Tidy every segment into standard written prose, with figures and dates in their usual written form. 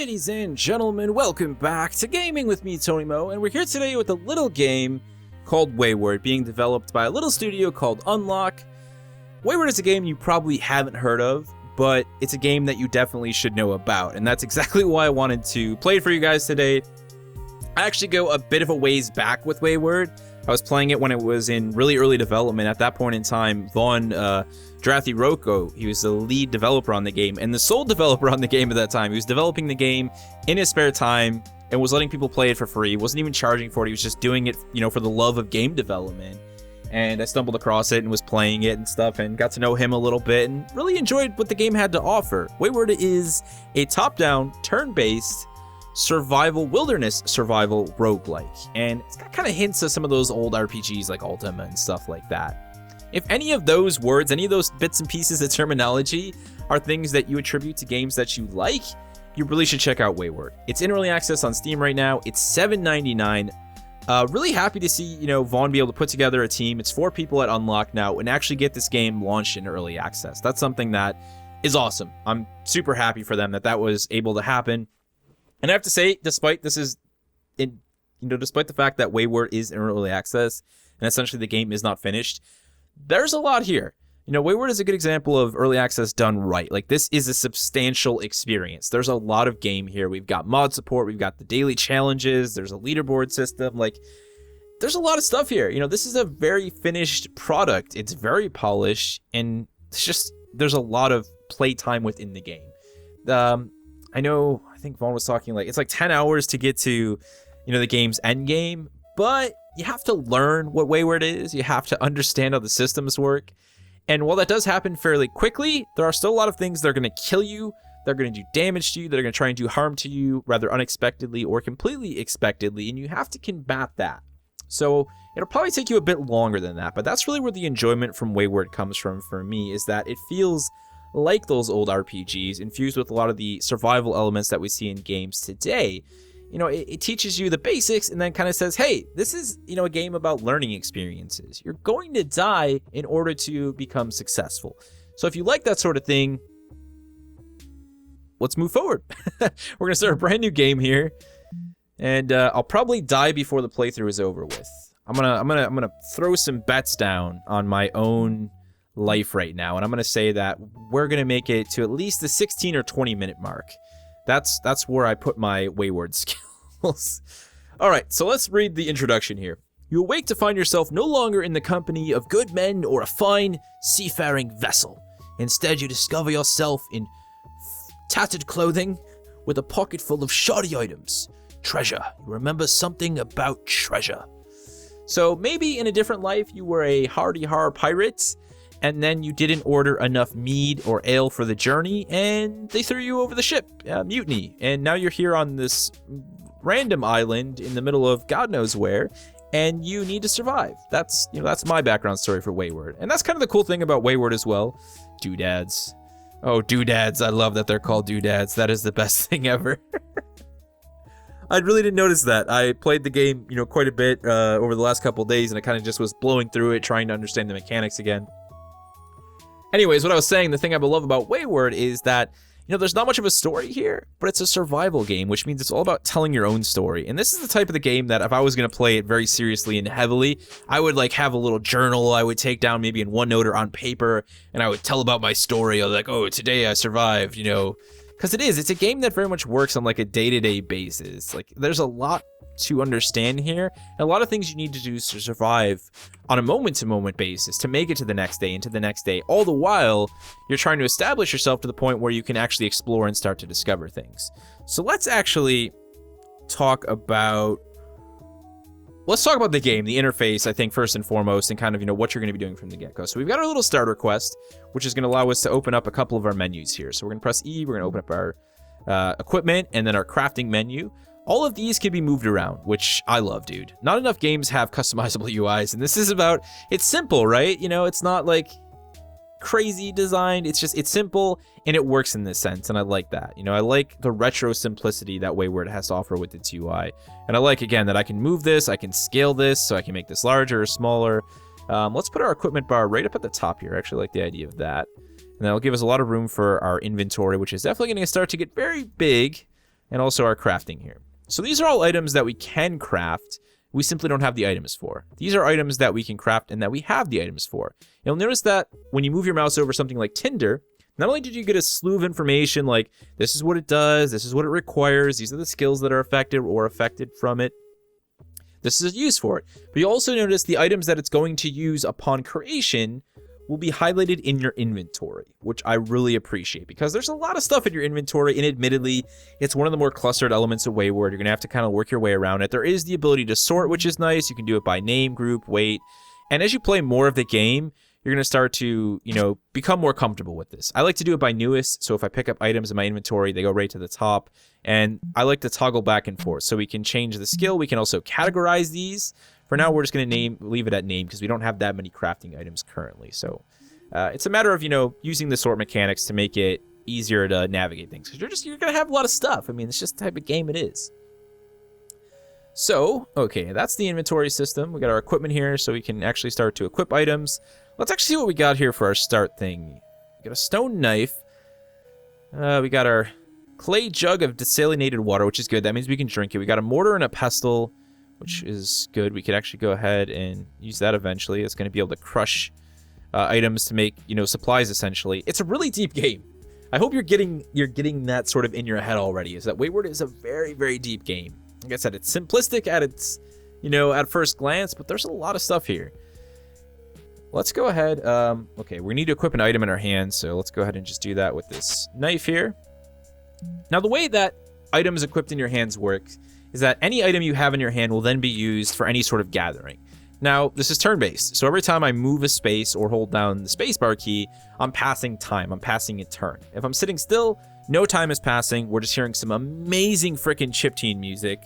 Ladies and gentlemen, welcome back to Gaming with me, Tony Mo, and we're here today with a little game called Wayward, being developed by a little studio called Unlock. Wayward is a game you probably haven't heard of, but it's a game that you definitely should know about, and that's exactly why I wanted to play it for you guys today. I actually go a bit of a ways back with Wayward. I was playing it when it was in really early development. At that point in time, Vaughn Drathy Rocco, he was the lead developer on the game and the sole developer on the game at that time. He was developing the game in his spare time and was letting people play it for free. He wasn't even charging for it. He was just doing it, for the love of game development. And I stumbled across it and was playing it and stuff and got to know him a little bit and really enjoyed what the game had to offer. Wayward is a top-down, turn-based wilderness survival roguelike, and it's got kind of hints of some of those old RPGs like Ultima and stuff like that. If any of those words, any of those bits and pieces of terminology are things that you attribute to games that you like, you really should check out Wayward. It's in early access on Steam right now. It's $7.99. Really happy to see, Vaughn be able to put together a team. It's 4 people at Unlock now and actually get this game launched in early access. That's something that is awesome. I'm super happy for them that was able to happen. And I have to say, despite the fact that Wayward is in early access and essentially the game is not finished, there's a lot here. Wayward is a good example of early access done right. Like, this is a substantial experience. There's a lot of game here. We've got mod support. We've got the daily challenges. There's a leaderboard system. Like, there's a lot of stuff here. This is a very finished product. It's very polished, and there's a lot of playtime within the game. I think Vaughn was talking it's like 10 hours to get to, the game's end game, but you have to learn what Wayward is. You have to understand how the systems work. And while that does happen fairly quickly, there are still a lot of things that are going to kill you, they're going to do damage to you, that are going to try and do harm to you, rather unexpectedly or completely expectedly, and you have to combat that. So it'll probably take you a bit longer than that, but that's really where the enjoyment from Wayward comes from for me, is that it feels like those old RPGs, infused with a lot of the survival elements that we see in games today. It teaches you the basics and then kind of says, hey, this is, a game about learning experiences. You're going to die in order to become successful. So if you like that sort of thing, let's move forward. We're going to start a brand new game here, and I'll probably die before the playthrough is over with. I'm gonna throw some bets down on my own life right now, and I'm gonna say that we're gonna make it to at least the 16 or 20 minute mark. That's where I put my Wayward skills. Alright, so let's read the introduction here. You awake to find yourself no longer in the company of good men or a fine seafaring vessel. Instead, you discover yourself in tattered clothing with a pocket full of shoddy items. Treasure. You remember something about treasure. So maybe in a different life you were a hardy-har pirate, and then you didn't order enough mead or ale for the journey, and they threw you over the ship, mutiny. And now you're here on this random island in the middle of God knows where, and you need to survive. That's my background story for Wayward. And that's kind of the cool thing about Wayward as well. Doodads. Oh, doodads. I love that they're called doodads. That is the best thing ever. I really didn't notice that. I played the game, quite a bit over the last couple days, and I kind of just was blowing through it, trying to understand the mechanics again. Anyways, what I was saying, the thing I love about Wayward is that, there's not much of a story here, but it's a survival game, which means it's all about telling your own story. And this is the type of the game that if I was going to play it very seriously and heavily, I would have a little journal I would take down maybe in OneNote or on paper, and I would tell about my story. I was like, oh, today I survived, Because it's a game that very much works on a day-to-day basis. There's a lot to understand here, and a lot of things you need to do to survive on a moment-to-moment basis to make it to the next day and to the next day. All the while, you're trying to establish yourself to the point where you can actually explore and start to discover things. So let's actually talk about the game, the interface, I think, first and foremost, and kind of, what you're going to be doing from the get-go. So we've got our little starter quest, which is going to allow us to open up a couple of our menus here. So we're going to press E, we're going to open up our equipment, and then our crafting menu. All of these can be moved around, which I love, dude. Not enough games have customizable UIs, and this is it's simple, right? It's not crazy designed. It's simple, and it works in this sense, and I like that. I like the retro simplicity that Wayward has to offer with its UI. And I like, again, that I can move this, I can scale this, so I can make this larger or smaller. Let's put our equipment bar right up at the top here. I actually like the idea of that. And that'll give us a lot of room for our inventory, which is definitely going to start to get very big and also our crafting here. So these are all items that we can craft. We simply don't have the items for. These are items that we can craft and that we have the items for. You'll notice that when you move your mouse over something like Tinder, not only did you get a slew of information like this is what it does, this is what it requires, these are the skills that are affected or affected from it, this is a use for it, but you also notice the items that it's going to use upon creation will be highlighted in your inventory, which I really appreciate because there's a lot of stuff in your inventory, and admittedly, it's one of the more clustered elements of Wayward. You're going to have to kind of work your way around it. There is the ability to sort, which is nice. You can do it by name, group, weight, and as you play more of the game, you're going to start to, become more comfortable with this. I like to do it by newest, so if I pick up items in my inventory, they go right to the top, and I like to toggle back and forth, so we can change the skill. We can also categorize these. For now, we're just going to leave it at name because we don't have that many crafting items currently. So it's a matter of, using the sort mechanics to make it easier to navigate things. Because you're going to have a lot of stuff. I mean, it's just the type of game it is. So, okay, that's the inventory system. We got our equipment here so we can actually start to equip items. Let's actually see what we got here for our start thing. We got a stone knife. We got our clay jug of desalinated water, which is good. That means we can drink it. We got a mortar and a pestle, which is good. We could actually go ahead and use that eventually. It's going to be able to crush items to make, supplies essentially. It's a really deep game. I hope you're getting that sort of in your head already, is that Wayward is a very, very deep game. Like I said, it's simplistic at its, at first glance, but there's a lot of stuff here. Let's go ahead. Okay, we need to equip an item in our hand, so let's go ahead and just do that with this knife here. Now, the way that items equipped in your hands work is that any item you have in your hand will then be used for any sort of gathering. Now, this is turn-based, so every time I move a space or hold down the spacebar key, I'm passing time. I'm passing a turn. If I'm sitting still, no time is passing. We're just hearing some amazing freaking chiptune music.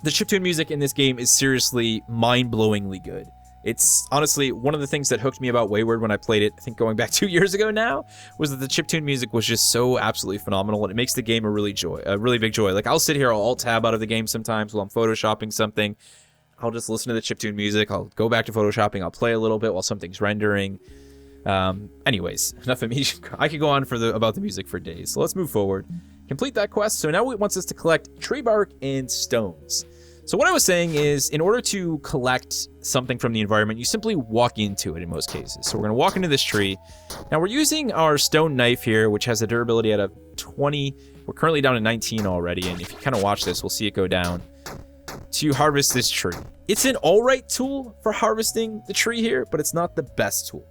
The chiptune music in this game is seriously mind-blowingly good. It's honestly one of the things that hooked me about Wayward when I played it, I think going back 2 years ago now, was that the chiptune music was just so absolutely phenomenal, and it makes the game a really big joy. Like, I'll sit here, I'll alt-tab out of the game sometimes while I'm photoshopping something. I'll just listen to the chiptune music, I'll go back to photoshopping, I'll play a little bit while something's rendering. Anyways, enough of me. I could go on about the music for days, so let's move forward. Complete that quest. So now it wants us to collect tree bark and stones. So what I was saying is, in order to collect something from the environment, you simply walk into it in most cases. So we're going to walk into this tree. Now we're using our stone knife here, which has a durability out of 20. We're currently down to 19 already, and if you kind of watch this, we'll see it go down to harvest this tree. It's an alright tool for harvesting the tree here, but it's not the best tool.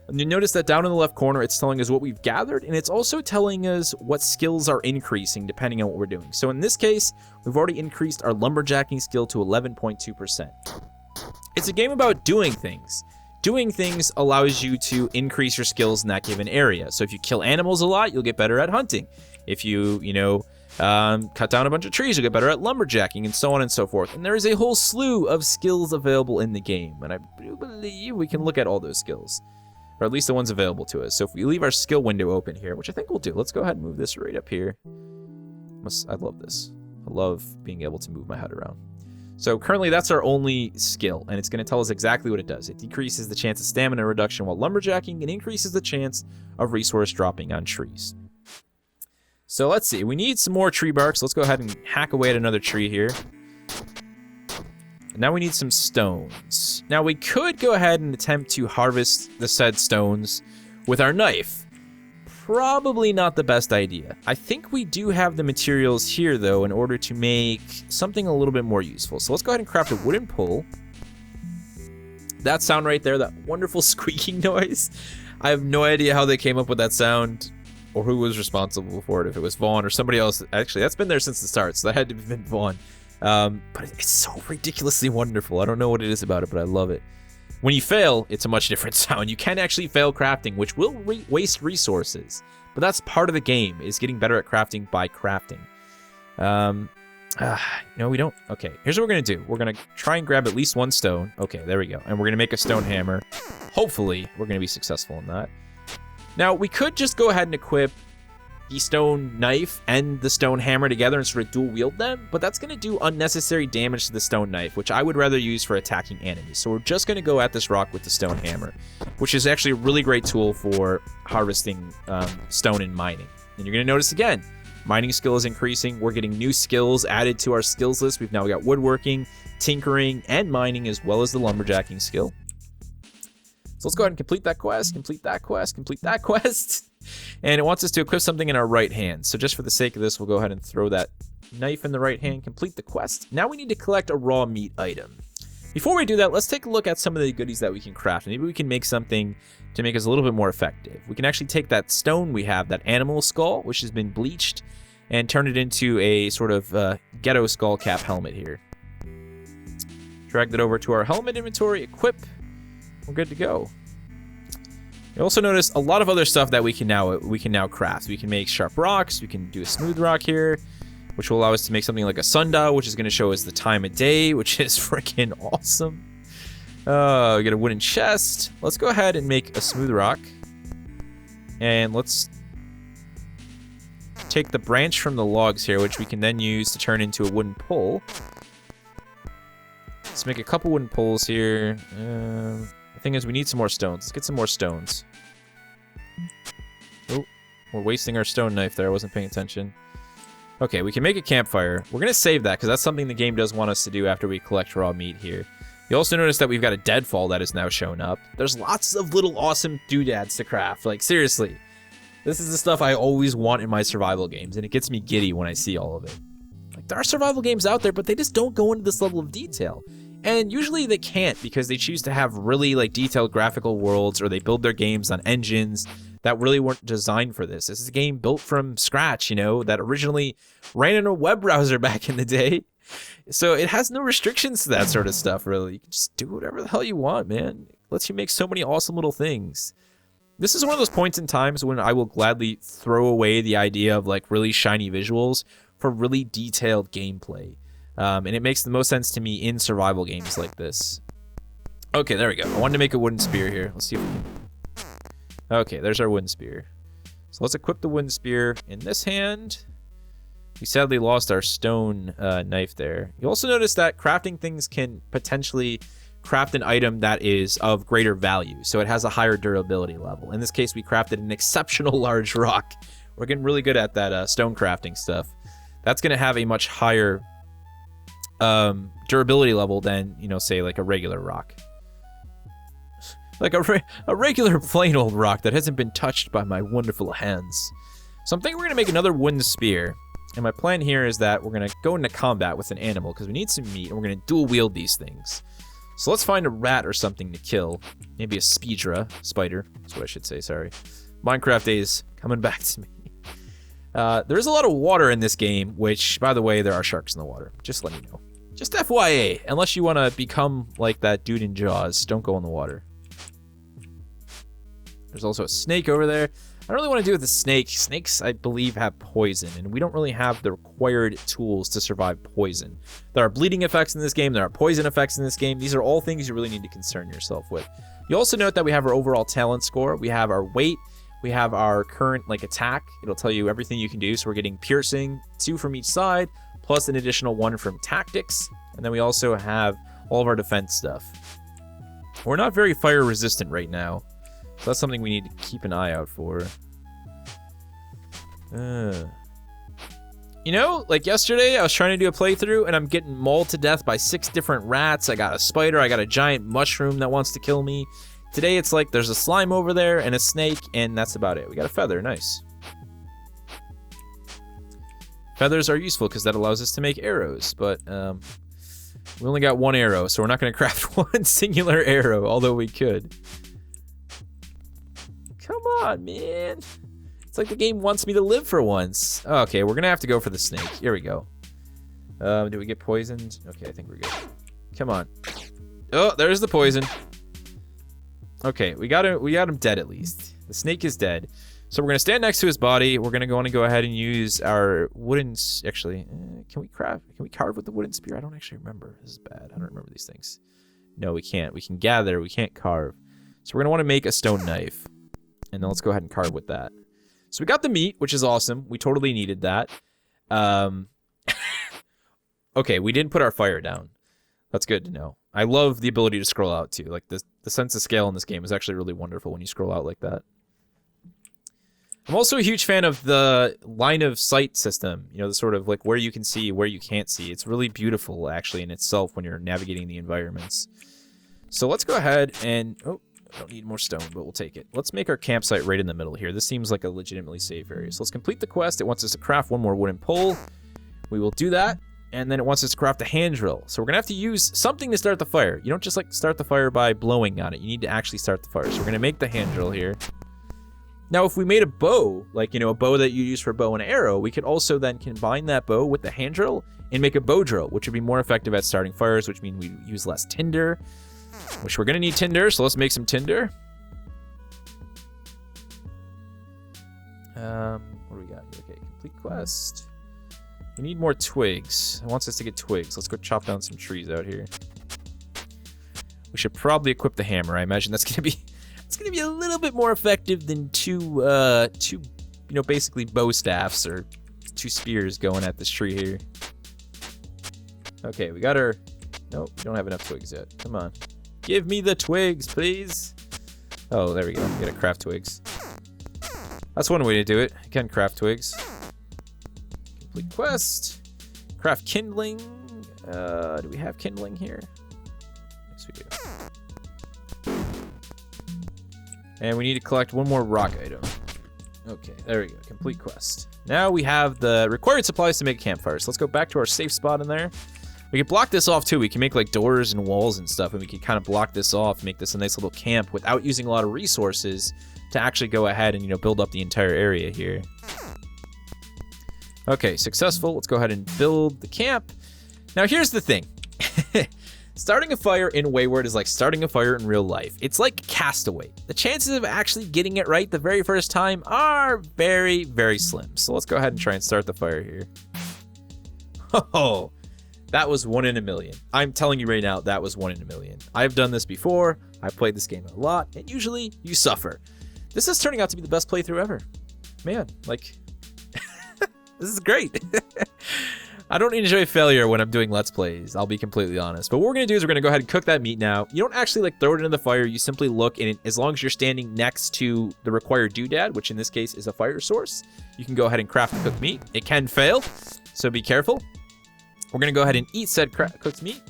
And you notice that down in the left corner, it's telling us what we've gathered, and it's also telling us what skills are increasing depending on what we're doing. So in this case, we've already increased our lumberjacking skill to 11.2%. It's a game about doing things. Doing things allows you to increase your skills in that given area. So if you kill animals a lot, you'll get better at hunting. If you, cut down a bunch of trees, you'll get better at lumberjacking, and so on and so forth. And there is a whole slew of skills available in the game, and I do believe we can look at all those skills. Or at least the ones available to us. So if we leave our skill window open here, which I think we'll do. Let's go ahead and move this right up here. I love this. I love being able to move my HUD around. So currently that's our only skill, and it's going to tell us exactly what it does. It decreases the chance of stamina reduction while lumberjacking and increases the chance of resource dropping on trees. So let's see. We need some more tree bark, so let's go ahead and hack away at another tree here. Now we need some stones. Now we could go ahead and attempt to harvest the said stones with our knife. Probably not the best idea. I think we do have the materials here though in order to make something a little bit more useful. So let's go ahead and craft a wooden pole. That sound right there, that wonderful squeaking noise. I have no idea how they came up with that sound or who was responsible for it, if it was Vaughn or somebody else. Actually, that's been there since the start, so that had to have been Vaughn. But it's so ridiculously wonderful. I don't know what it is about it, but I love it. When you fail, it's a much different sound. You can actually fail crafting, which will waste resources. But that's part of the game, is getting better at crafting by crafting. No, we don't. Okay, here's what we're going to do. We're going to try and grab at least one stone. Okay, there we go. And we're going to make a stone hammer. Hopefully, we're going to be successful in that. Now, we could just go ahead and equip the stone knife and the stone hammer together and sort of dual wield them, but that's going to do unnecessary damage to the stone knife, which I would rather use for attacking enemies. So we're just going to go at this rock with the stone hammer, which is actually a really great tool for harvesting stone and mining. And you're going to notice again, Mining skill is increasing. We're getting new skills added to our skills list. We've now got woodworking, tinkering, and mining, as well as the lumberjacking skill. So let's go ahead and complete that quest, complete that quest, complete that quest. And it wants us to equip something in our right hand. So just for the sake of this, we'll go ahead and throw that knife in the right hand, complete the quest. Now we need to collect a raw meat item. Before we do that, let's take a look at some of the goodies that we can craft. Maybe we can make something to make us a little bit more effective. We can actually take that stone we have, that animal skull, which has been bleached, and turn it into a sort of ghetto skull cap helmet here. Drag that over to our helmet inventory, equip. We're good to go. You also notice a lot of other stuff that we can now craft. We can make sharp rocks. We can do a smooth rock here, which will allow us to make something like a sundial, which is going to show us the time of day, which is freaking awesome. We get a wooden chest. Let's go ahead and make a smooth rock. And let's take the branch from the logs here, which we can then use to turn into a wooden pole. Let's make a couple wooden poles here. The thing is, we need some more stones. Let's get some more stones. Oh, we're wasting our stone knife there. I wasn't paying attention. Okay, we can make a campfire. We're going to save that because that's something the game does want us to do after we collect raw meat here. You also notice that we've got a deadfall that has now shown up. There's lots of little awesome doodads to craft. Like, seriously. This is the stuff I always want in my survival games, and it gets me giddy when I see all of it. Like, there are survival games out there, but they just don't go into this level of detail. And usually they can't because they choose to have really, like, detailed graphical worlds, or they build their games on engines that really weren't designed for this. This is a game built from scratch, you know, that originally ran in a web browser back in the day. So it has no restrictions to that sort of stuff, really. You can just do whatever the hell you want, man. It lets you make so many awesome little things. This is one of those points in times when I will gladly throw away the idea of, like, really shiny visuals for really detailed gameplay. And it makes the most sense to me in survival games like this. Okay, there we go. I wanted to make a wooden spear here. Let's see if we can... Okay, there's our wooden spear. So let's equip the wooden spear in this hand. We sadly lost our stone knife there. You also notice that crafting things can potentially craft an item that is of greater value. So it has a higher durability level. In this case, we crafted an exceptional large rock. We're getting really good at that stone crafting stuff. That's going to have a much higher durability level than, you know, say like a regular rock. Like a regular plain old rock that hasn't been touched by my wonderful hands. So I'm thinking we're going to make another wooden spear. And my plan here is that we're going to go into combat with an animal because we need some meat, and we're going to dual wield these things. So let's find a rat or something to kill. Maybe a spider. That's what I should say, sorry. Minecraft days coming back to me. There's a lot of water in this game, which, by the way, there are sharks in the water. Just let me know. Just FYA, unless you want to become like that dude in Jaws, don't go in the water. There's also a snake over there. I don't really want to deal with the snake. Snakes, I believe, have poison, and we don't really have the required tools to survive poison. There are bleeding effects in this game. There are poison effects in this game. These are all things you really need to concern yourself with. You also note that we have our overall talent score. We have our weight. We have our current, like, attack. It'll tell you everything you can do. So we're getting piercing, 2 from each side, plus an additional 1 from tactics. And then we also have all of our defense stuff. We're not very fire resistant right now. So that's something we need to keep an eye out for. You know, like yesterday, I was trying to do a playthrough, and I'm getting mauled to death by 6 different rats. I got a spider, I got a giant mushroom that wants to kill me. Today, it's like there's a slime over there and a snake, and that's about it. We got a feather, nice. Feathers are useful because that allows us to make arrows, but we only got 1 arrow, so we're not going to craft 1 singular arrow, although we could. Come on, man. It's like the game wants me to live for once. Okay, we're going to have to go for the snake. Here we go. Do we get poisoned? Okay, I think we're good. Come on. Oh, there's the poison. Okay, we got him dead at least. The snake is dead. So we're going to stand next to his body. We're going to go ahead and use our wooden... Actually, can we carve with the wooden spear? I don't actually remember. This is bad. I don't remember these things. No, we can't. We can gather. We can't carve. So we're going to want to make a stone knife. And then let's go ahead and carve with that. So we got the meat, which is awesome. We totally needed that. Okay, we didn't put our fire down. That's good to know. I love the ability to scroll out, too. Like, the sense of scale in this game is actually really wonderful when you scroll out like that. I'm also a huge fan of the line of sight system, you know, the sort of like where you can see, where you can't see. It's really beautiful, actually, in itself when you're navigating the environments. So let's go ahead and... Oh, I don't need more stone, but we'll take it. Let's make our campsite right in the middle here. This seems like a legitimately safe area. So let's complete the quest. It wants us to craft one more wooden pole. We will do that. And then it wants us to craft a hand drill. So we're going to have to use something to start the fire. You don't just like start the fire by blowing on it. You need to actually start the fire. So we're going to make the hand drill here. Now, if we made a bow, like, you know, a bow that you use for bow and arrow, we could also then combine that bow with the hand drill and make a bow drill, which would be more effective at starting fires, which means we use less tinder, which we're going to need tinder, so let's make some tinder. What do we got here? Okay, complete quest. We need more twigs. It wants us to get twigs. Let's go chop down some trees out here. We should probably equip the hammer. I imagine that's going to be... It's going to be a little bit more effective than two, you know, basically bow staffs or 2 spears going at this tree here. Okay, we got our... Nope, we don't have enough twigs yet. Come on. Give me the twigs, please. Oh, there we go. We gotta craft twigs. That's one way to do it. You can craft twigs. Complete quest. Craft kindling. Do we have kindling here? Yes, we do. And we need to collect one more rock item. Okay, there we go. Complete quest. Now we have the required supplies to make a campfire. So let's go back to our safe spot in there. We can block this off too. We can make like doors and walls and stuff, and we can kind of block this off, make this a nice little camp without using a lot of resources to actually go ahead and, you know, build up the entire area here. Okay, successful. Let's go ahead and build the camp. Now here's the thing. Starting a fire in Wayward is like starting a fire in real life. It's like Castaway. The chances of actually getting it right the very first time are very, very slim. So let's go ahead and try and start the fire here. Oh, that was 1 in a million. I'm telling you right now, that was 1 in a million. I've done this before. I've played this game a lot, and usually you suffer. This is turning out to be the best playthrough ever. Man, like, this is great. I don't enjoy failure when I'm doing Let's Plays, I'll be completely honest. But what we're going to do is we're going to go ahead and cook that meat now. You don't actually like throw it into the fire, you simply look, and as long as you're standing next to the required doodad, which in this case is a fire source, you can go ahead and craft the cooked meat. It can fail, so be careful. We're going to go ahead and eat said cooked meat.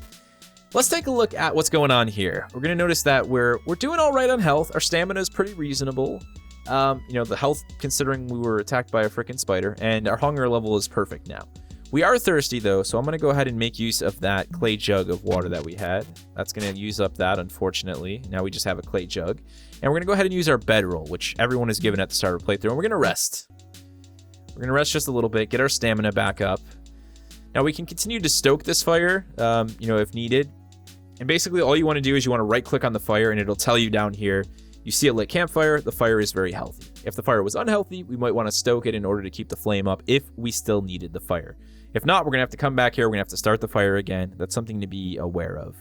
Let's take a look at what's going on here. We're going to notice that we're doing all right on health. Our stamina is pretty reasonable. You know, the health, considering we were attacked by a freaking spider, and our hunger level is perfect now. We are thirsty, though, so I'm going to go ahead and make use of that clay jug of water that we had. That's going to use up that, unfortunately. Now we just have a clay jug. And we're going to go ahead and use our bedroll, which everyone is given at the start of the playthrough. And we're going to rest. We're going to rest just a little bit, get our stamina back up. Now we can continue to stoke this fire, you know, if needed. And basically all you want to do is you want to right-click on the fire, and it'll tell you down here, you see a lit campfire, the fire is very healthy. If the fire was unhealthy, we might want to stoke it in order to keep the flame up if we still needed the fire. If not, we're going to have to come back here. We're going to have to start the fire again. That's something to be aware of.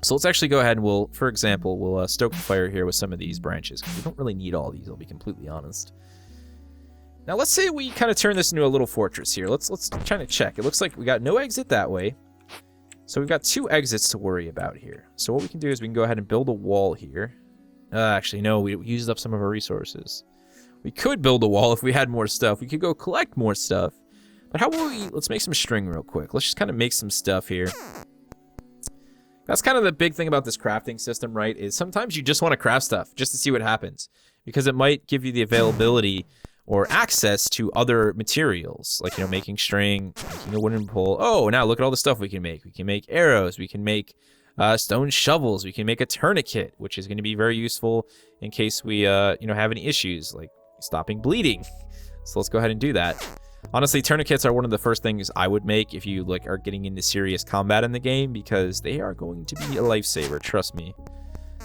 So let's actually go ahead and we'll, for example, we'll stoke the fire here with some of these branches. We don't really need all these, I'll be completely honest. Now let's say we kind of turn this into a little fortress here. Let's try to check. It looks like we got no exit that way. So we've got 2 exits to worry about here. So what we can do is we can go ahead and build a wall here. Actually, no, we used up some of our resources. We could build a wall if we had more stuff. We could go collect more stuff. But how will we... Let's make some string real quick. Let's just kind of make some stuff here. That's kind of the big thing about this crafting system, right? Is sometimes you just want to craft stuff just to see what happens. Because it might give you the availability or access to other materials. Like, you know, making string, making a wooden pole. Oh, now look at all the stuff we can make. We can make arrows. We can make stone shovels. We can make a tourniquet, which is going to be very useful in case we, you know, have any issues, like stopping bleeding. So let's go ahead and do that. Honestly, tourniquets are one of the first things I would make if you like are getting into serious combat in the game, because they are going to be a lifesaver, trust me.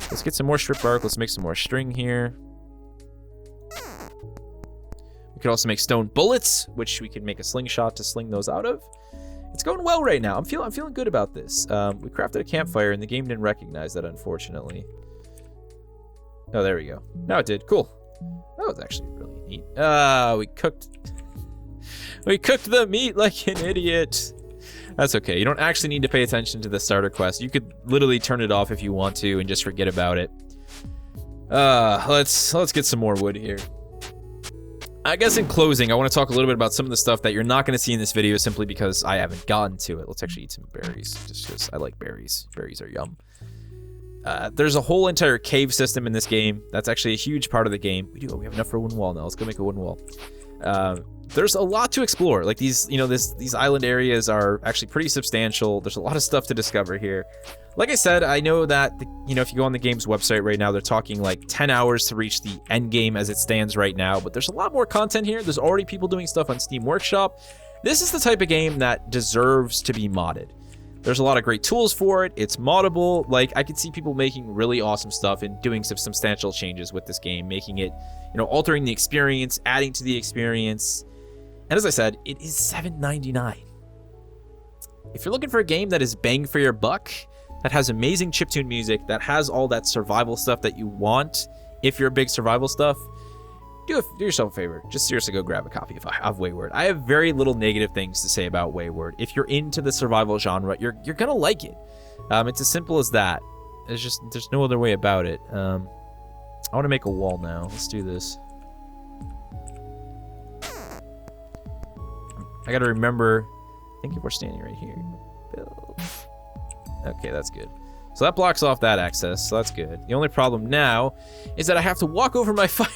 Let's get some more strip bark. Let's make some more string here. We could also make stone bullets, which we could make a slingshot to sling those out of. It's going well right now. I'm feeling good about this. We crafted a campfire, and the game didn't recognize that, unfortunately. Oh, there we go. Now it did. Cool. That was actually really neat. We cooked the meat like an idiot. That's okay. You don't actually need to pay attention to the starter quest. You could literally turn it off if you want to and just forget about it. Let's get some more wood here. I guess in closing, I want to talk a little bit about some of the stuff that you're not going to see in this video simply because I haven't gotten to it. Let's actually eat some berries, just because I like berries. Berries are yum. There's a whole entire cave system in this game. That's actually a huge part of the game. We have enough for a wooden wall now. Let's go make a wooden wall. There's a lot to explore. Like these island areas are actually pretty substantial. There's a lot of stuff to discover here. Like I said, I know that, if you go on the game's website right now, they're talking like 10 hours to reach the end game as it stands right now, but there's a lot more content here. There's already people doing stuff on Steam Workshop. This is the type of game that deserves to be modded. There's a lot of great tools for it. It's moddable. Like, I could see people making really awesome stuff and doing some substantial changes with this game, making it, altering the experience, adding to the experience. And as I said, it is $7.99. If you're looking for a game that is bang for your buck, that has amazing chiptune music, that has all that survival stuff that you want, if you're a big survival stuff, do yourself a favor. Just seriously go grab a copy of Wayward. I have very little negative things to say about Wayward. If you're into the survival genre, you're gonna like it. It's as simple as that. There's no other way about it. I want to make a wall now. Let's do this. I gotta remember. I think if we're standing right here. Build. Okay, that's good. So that blocks off that access, so that's good. The only problem now is that I have to walk over my fire.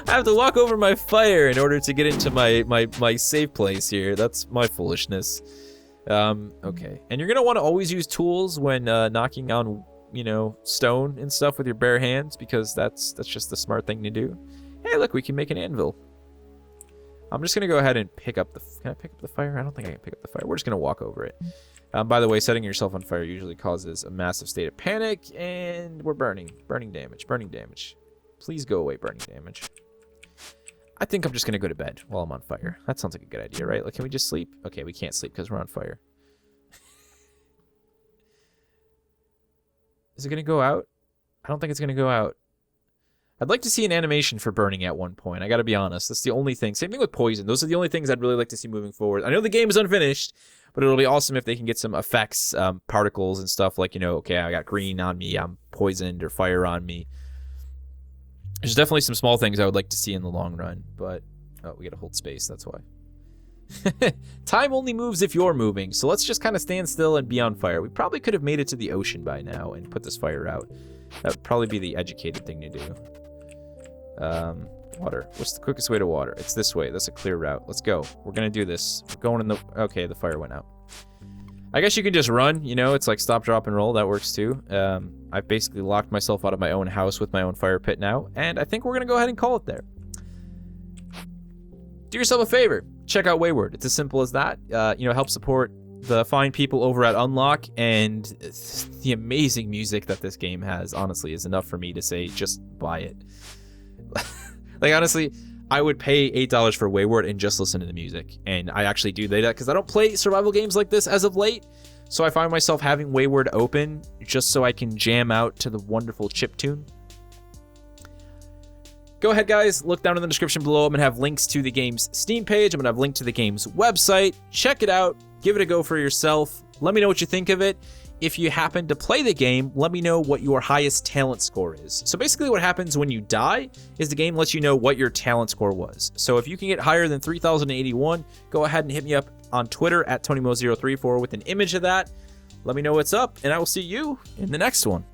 I have to walk over my fire in order to get into my safe place here. That's my foolishness. Okay. And you're gonna want to always use tools when knocking on, stone and stuff with your bare hands, because that's just the smart thing to do. Hey, look, we can make an anvil. I'm just gonna go ahead and pick up the. Can I pick up the fire? I don't think I can pick up the fire. We're just gonna walk over it. By the way, setting yourself on fire usually causes a massive state of panic, and we're burning. Burning damage. Burning damage. Please go away, burning damage. I think I'm just gonna go to bed while I'm on fire. That sounds like a good idea, right? Like, can we just sleep? Okay, we can't sleep because we're on fire. Is it gonna go out? I don't think it's gonna go out. I'd like to see an animation for burning at one point. I gotta be honest. That's the only thing. Same thing with poison. Those are the only things I'd really like to see moving forward. I know the game is unfinished, but it'll be awesome if they can get some effects, particles and stuff like, okay, I got green on me, I'm poisoned, or fire on me. There's definitely some small things I would like to see in the long run, but... Oh, we gotta hold space, that's why. Time only moves if you're moving, so let's just kind of stand still and be on fire. We probably could have made it to the ocean by now and put this fire out. That would probably be the educated thing to do. Water. What's the quickest way to water? It's this way. That's a clear route. Let's go. We're gonna do this. We're going in the... Okay, the fire went out. I guess you can just run, it's like stop, drop, and roll. That works too. I've basically locked myself out of my own house with my own fire pit now, and I think we're gonna go ahead and call it there. Do yourself a favor. Check out Wayward. It's as simple as that. Help support the fine people over at Unlock, and the amazing music that this game has, honestly, is enough for me to say just buy it. Like, honestly, I would pay $8 for Wayward and just listen to the music. And I actually do that because I don't play survival games like this as of late. So I find myself having Wayward open just so I can jam out to the wonderful chiptune. Go ahead, guys. Look down in the description below. I'm going to have links to the game's Steam page. I'm going to have a link to the game's website. Check it out. Give it a go for yourself. Let me know what you think of it. If you happen to play the game, let me know what your highest talent score is. So basically what happens when you die is the game lets you know what your talent score was. So if you can get higher than 3,081, go ahead and hit me up on Twitter at TonyMo034 with an image of that. Let me know what's up, and I will see you in the next one.